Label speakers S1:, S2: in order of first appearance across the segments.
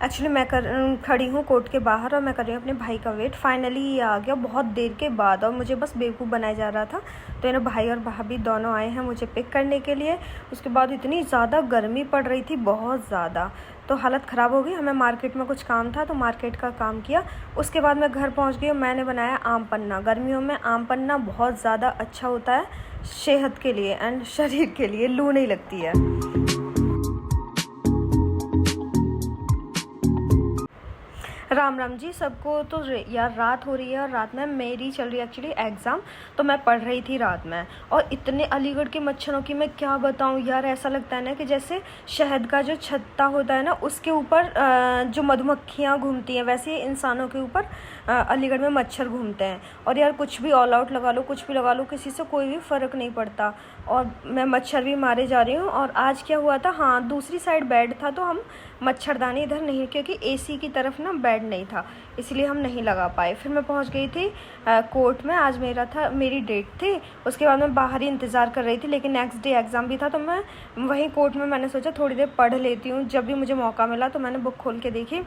S1: Actually मैं खड़ी हूँ कोर्ट के बाहर और मैं कर रही हूँ अपने भाई का वेट। फाइनली ये आ गया बहुत देर के बाद और मुझे बस बेवकूफ़ बनाया जा रहा था। तो इन्हें भाई और भाभी दोनों आए हैं मुझे पिक करने के लिए। उसके बाद इतनी ज़्यादा गर्मी पड़ रही थी, बहुत ज़्यादा, तो हालत ख़राब हो गई। हमें मार्केट में कुछ काम था तो मार्केट का काम किया। उसके बाद मैं घर पहुँच गई और मैंने बनाया आम पन्ना। गर्मियों में आम पन्ना बहुत ज़्यादा अच्छा होता है सेहत के लिए एंड शरीर के लिए, लू नहीं लगती है। राम राम जी सबको। तो यार रात हो रही है और रात में मेरी चल रही है एक्चुअली एग्ज़ाम, तो मैं पढ़ रही थी रात में। और इतने अलीगढ़ के मच्छरों की मैं क्या बताऊँ यार, ऐसा लगता है ना कि जैसे शहद का जो छत्ता होता है ना उसके ऊपर जो मधुमक्खियाँ घूमती हैं, वैसे ही इंसानों के ऊपर अलीगढ़ में मच्छर घूमते हैं। और यार कुछ भी ऑल आउट लगा लो, कुछ भी लगा लो, किसी से कोई भी फ़र्क नहीं पड़ता और मैं मच्छर भी मारे जा रही हूँ। और आज क्या हुआ था, हाँ दूसरी साइड बेड था तो हम मच्छरदानी इधर नहीं, क्योंकि एसी की तरफ ना बेड नहीं था, इसलिए हम नहीं लगा पाए। फिर मैं पहुंच गई थी कोर्ट में। आज मेरी डेट थी। उसके बाद मैं बाहर ही इंतज़ार कर रही थी, लेकिन नेक्स्ट डे एग्ज़ाम भी था तो मैं वहीं कोर्ट में मैंने सोचा थोड़ी देर पढ़ लेती हूँ। जब भी मुझे मौका मिला तो मैंने बुक खोल के देखी,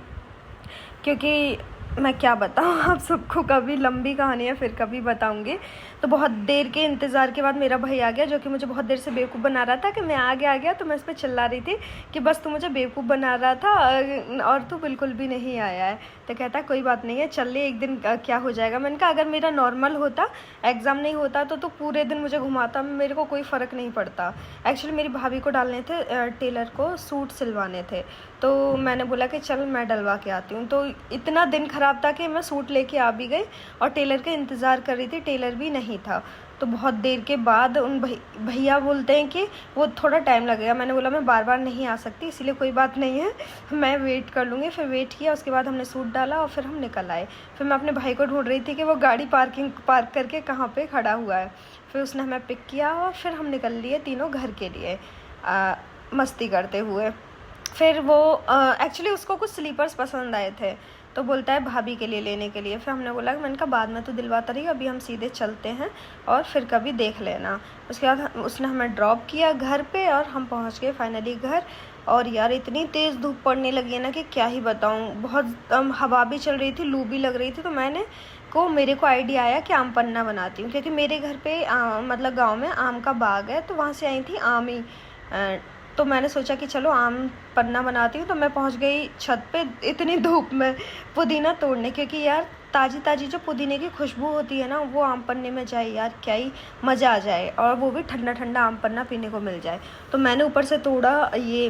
S1: क्योंकि मैं क्या बताऊँ आप सबको, कभी लंबी कहानी है फिर कभी बताऊँगी। तो बहुत देर के इंतज़ार के बाद मेरा भाई आ गया, जो कि मुझे बहुत देर से बेवकूफ़ बना रहा था कि मैं आ गया। तो मैं इस पर चिल्ला रही थी कि बस तू मुझे बेवकूफ़ बना रहा था और तू बिल्कुल भी नहीं आया है। तो कहता कोई बात नहीं है, चल ले, एक दिन क्या हो जाएगा। मैंने कहा अगर मेरा नॉर्मल होता, एग्ज़ाम नहीं होता तो पूरे दिन मुझे घुमाता, मेरे को कोई फ़र्क नहीं पड़ता। एक्चुअली मेरी भाभी को डालने थे, टेलर को सूट सिलवाने थे, तो मैंने बोला कि चल मैं डलवा के आती हूँ। तो इतना दिन ख़राब था कि मैं सूट लेके आ भी गई और टेलर का इंतज़ार कर रही थी, टेलर भी नहीं था। तो बहुत देर के बाद उन भैया बोलते हैं कि वो थोड़ा टाइम लगेगा। मैंने बोला मैं बार बार नहीं आ सकती, इसीलिए कोई बात नहीं है, मैं वेट कर लूँगी। फिर वेट किया, उसके बाद हमने सूट डाला और फिर हम निकल आए। फिर मैं अपने भाई को ढूंढ रही थी कि वो गाड़ी पार्क करके कहाँ पे खड़ा हुआ है। फिर उसने हमें पिक किया और फिर हम निकल लिए तीनों घर के लिए मस्ती करते हुए। फिर वो एक्चुअली उसको कुछ स्लीपर्स पसंद आए थे, तो बोलता है भाभी के लिए लेने के लिए। फिर हमने बोला कि मैंने कहा बाद में तो दिलवाता रही, अभी हम सीधे चलते हैं और फिर कभी देख लेना। उसके बाद उसने हमें ड्रॉप किया घर पे और हम पहुंच गए फाइनली घर। और यार इतनी तेज़ धूप पड़ने लगी है ना कि क्या ही बताऊं, बहुत हवा भी चल रही थी, लू भी लग रही थी। तो मेरे को आइडिया आया कि आम पन्ना बनाती हूँ, क्योंकि मेरे घर पे मतलब गाँव में आम का बाग है, तो वहाँ से आई थी आम ही। तो मैंने सोचा कि चलो आम पन्ना बनाती हूँ। तो मैं पहुँच गई छत पे इतनी धूप में पुदीना तोड़ने, क्योंकि यार ताज़ी ताज़ी जो पुदीने की खुशबू होती है ना, वो आम पन्ने में जाए यार, क्या ही मज़ा आ जाए, और वो भी ठंडा ठंडा आम पन्ना पीने को मिल जाए। तो मैंने ऊपर से तोड़ा। ये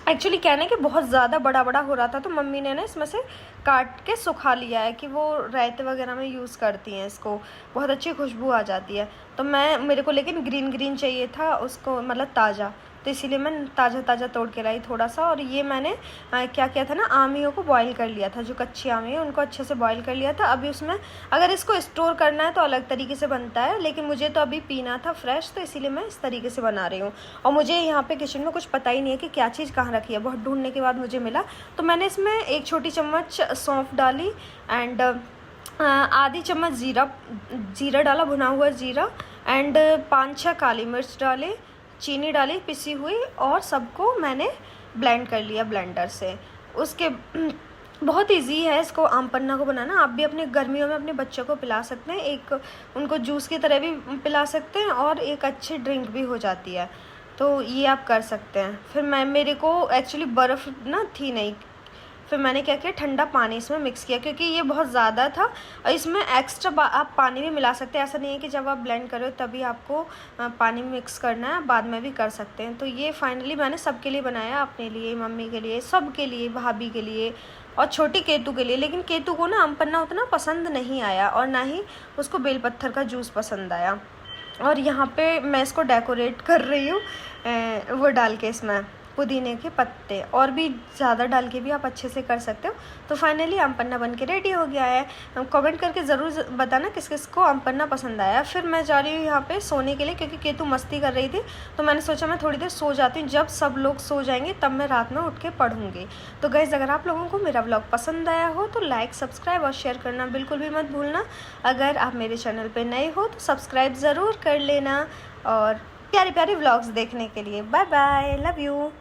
S1: एक्चुअली क्या है कि बहुत ज़्यादा बड़ा बड़ा हो रहा था, तो मम्मी ने ना इसमें से काट के सुखा लिया है कि वो रायते वगैरह में यूज़ करती हैं इसको, बहुत अच्छी खुशबू आ जाती है। तो मेरे को लेकिन ग्रीन चाहिए था उसको, मतलब ताज़ा, तो इसीलिए मैं ताज़ा तोड़ के लाई थोड़ा सा। और ये मैंने क्या किया था ना, आमियों को बॉईल कर लिया था, जो कच्ची आमी है उनको अच्छे से बॉईल कर लिया था। अभी उसमें अगर इसको स्टोर करना है तो अलग तरीके से बनता है, लेकिन मुझे तो अभी पीना था फ्रेश, तो इसीलिए मैं इस तरीके से बना रही हूँ। और मुझे यहाँ पे किचन में कुछ पता ही नहीं है कि क्या चीज़ कहाँ रखी है, बहुत ढूंढने के बाद मुझे मिला। तो मैंने इसमें 1 छोटी चम्मच सौंफ डाली एंड आधी चम्मच जीरा डाला, भुना हुआ जीरा, एंड 5-6 काली मिर्च डाले, चीनी डाली पिसी हुई, और सबको मैंने ब्लेंड कर लिया ब्लेंडर से। उसके बहुत इजी है इसको, आम पन्ना को बनाना। आप भी अपने गर्मियों में अपने बच्चों को पिला सकते हैं, एक उनको जूस की तरह भी पिला सकते हैं और एक अच्छी ड्रिंक भी हो जाती है, तो ये आप कर सकते हैं। फिर मेरे को एक्चुअली बर्फ़ ना थी नहीं, फिर मैंने क्या किया, ठंडा पानी इसमें मिक्स किया, क्योंकि ये बहुत ज़्यादा था। और इसमें एक्स्ट्रा आप पानी भी मिला सकते हैं, ऐसा नहीं है कि जब आप ब्लेंड करो तभी आपको पानी मिक्स करना है, बाद में भी कर सकते हैं। तो ये फाइनली मैंने सबके लिए बनाया, अपने लिए, मम्मी के लिए, सबके लिए, भाभी के लिए और छोटी केतु के लिए। लेकिन केतु को ना आम पन्ना उतना पसंद नहीं आया और ना ही उसको बेलपत्थर का जूस पसंद आया। और यहाँ पे मैं इसको डेकोरेट कर रही हूँ वो डाल के, इसमें पुदीने के पत्ते और भी ज़्यादा डाल के भी आप अच्छे से कर सकते हो। तो फाइनली आम पन्ना बन के रेडी हो गया है। कमेंट करके ज़रूर बताना किस किस को आम पन्ना पसंद आया। फिर मैं जा रही हूँ यहाँ पे सोने के लिए, क्योंकि केतु मस्ती कर रही थी, तो मैंने सोचा मैं थोड़ी देर सो जाती हूँ, जब सब लोग सो जाएंगे तब मैं रात में उठ के पढ़ूँगी। तो गाइस, अगर आप लोगों को मेरा व्लॉग पसंद आया हो तो लाइक, सब्सक्राइब और शेयर करना बिल्कुल भी मत भूलना। अगर आप मेरे चैनल पर नए हो तो सब्सक्राइब ज़रूर कर लेना, और प्यारे प्यारे व्लॉग्स देखने के लिए। Bye bye, love you.